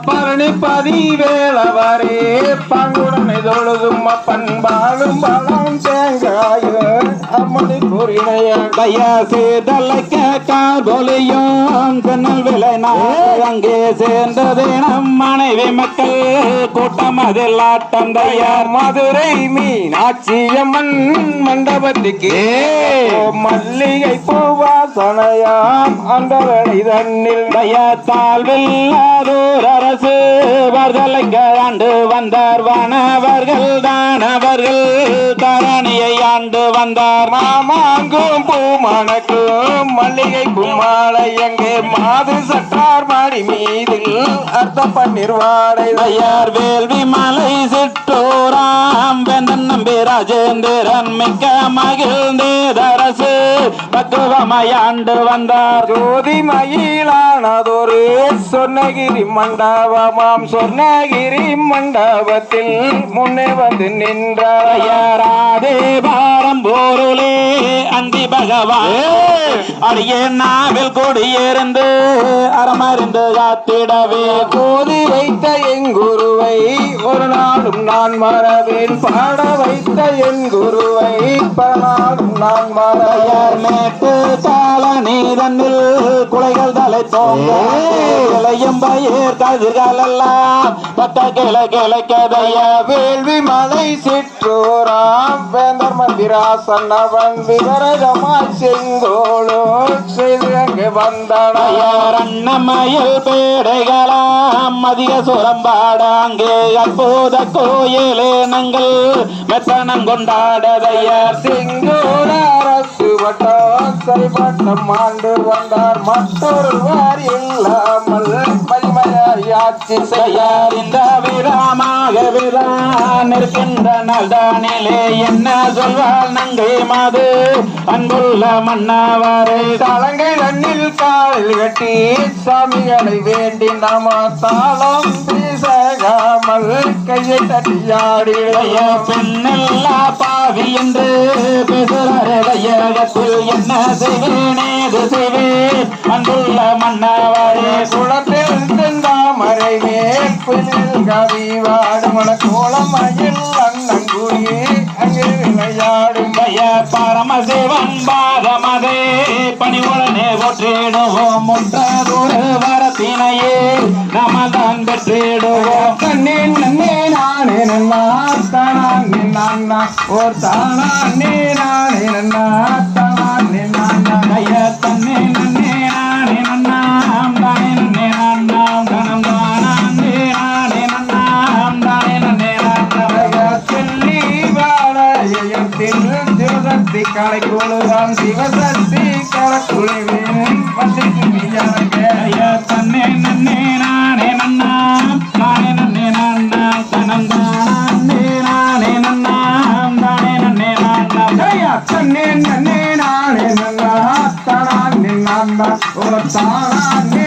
பழனிபதி வேளவரே பங்குடனை தொழுதும் பண்பாடும் பழம் தேங்காயும் அம்மணி கூறினைய கையா சேதலைக்க காபொலியும் கண்ணல் விலை அங்கே சேர்ந்தது நம் மனைவி மக்கள் கூட்டம் அதில் ஆட்டம் தயார் மதுரை மீனாட்சியம்மன் மண்டபத்துக்கு மல்லிகை பூவாசனையாம் அந்த வேலை தன்னில் தயத்தால் வெல்லாதோர் அரசு வர்தலைங்க ஆண்டு வந்தார் வானவர்கள் தானவர்கள் தரணியை ஆண்டு வந்தார் மாமாங்கும் பூமணக்கும் மல்லிகை பூமாலை எங்கே மாது சட்டார் மாடி மீதில் அர்த்த பன்னீர் வாடை தயார் வேள்வி மலை சிற்றோராம் வேந்தன் நம்பி ராஜேந்திரன் மிக்க மகிழ்ந்தேதரசு பக்குவமையாண்டு வந்தார் ஜோதி மயிலானதொரு சொர்ணகிரி மண்டபமாம் சொர்ணகிரி மண்டபத்தில் முன்னே வந்து நின்றாரே பாரம் போருளே அந்தி பகவான் அடியே நாவில் கொடியிருந்து அறமறிந்து காத்திடவே கோதி வைத்த என் குருவை ஒரு நாளும் நான் மறவேன் பாட வைத்த என் குருவை பலநாளும் நான் மறையார் மேட்டு தாள நீரனில் குலைகள் தலை தோங்க இளையும் பயிர் கதிர்கள் எல்லாம் பட்ட கிளை கிளைக்கதைய வேள்வி மலை சிற்றோராம் வேந்தர் மந்திராசன் அவன் விவரகமாய் செங்கோளோ செய்து அங்கு வந்தார் அண்ணமயில் பேடைகளாம் அதிக சுரம்பாட அங்கே அற்புத கோயிலே நங்கள் மெத்தனம் கொண்டாடதையார் செங்கோட அரசு வட்டம் சரிபட்டம் ஆண்டு வந்தார் மற்றொருவர் இல்லாமல் வலிமையார் ஆட்சி செய்யார் இந்த விராமாக விரான் இருக்கின்ற நல்தானிலே என்ன சொல்வாள் நங்கை மாது அன்புள்ள மன்னவரை தலங்கை தண்ணில் காலில் கட்டி சாமிகளை வேண்டி நாம தாளம் பேசாமல் கையை தட்டியாடிய பெண்ணெல்லா பாவி என்று பேசுகிறத்தில் என்ன செய்வேனேது செய்வேன் அன்புள்ள மன்னவரே குளத்தில் செந்தாமரை மேற்பில் கவி வாடுமன கோலமயில் அண்ணங்குடி அங்கே விளையாடும் பய பரமசிவன் பாதமதே பணிவுடனே போற்றிடுவோம் முற்றதொரு வரத்தினையே நமதான் பெற்றிடுவோம் கண்ணே நன்னே நானே நன்னா தானே நானா ஓர் தானே நானே நன்னா தானே நானா கைய தன்னே நன்னே நானே நன்னா தானே நன்னே நானா தனம் தானே நானே நன்னா தானே நன்னே நானா சொல்லி வாழையத்தில் சிவசக்தி காலை கொழுதான் சிவசக்தி கலக்குழுவேன் தன்னே நன்னே நானே நன்னா தானே நன்னே நானா தனம் தானே நானே நன்னா தானே நன்னே நானா தன்னே நன்னே நானே நன்னா தானே நானா ஓ தானே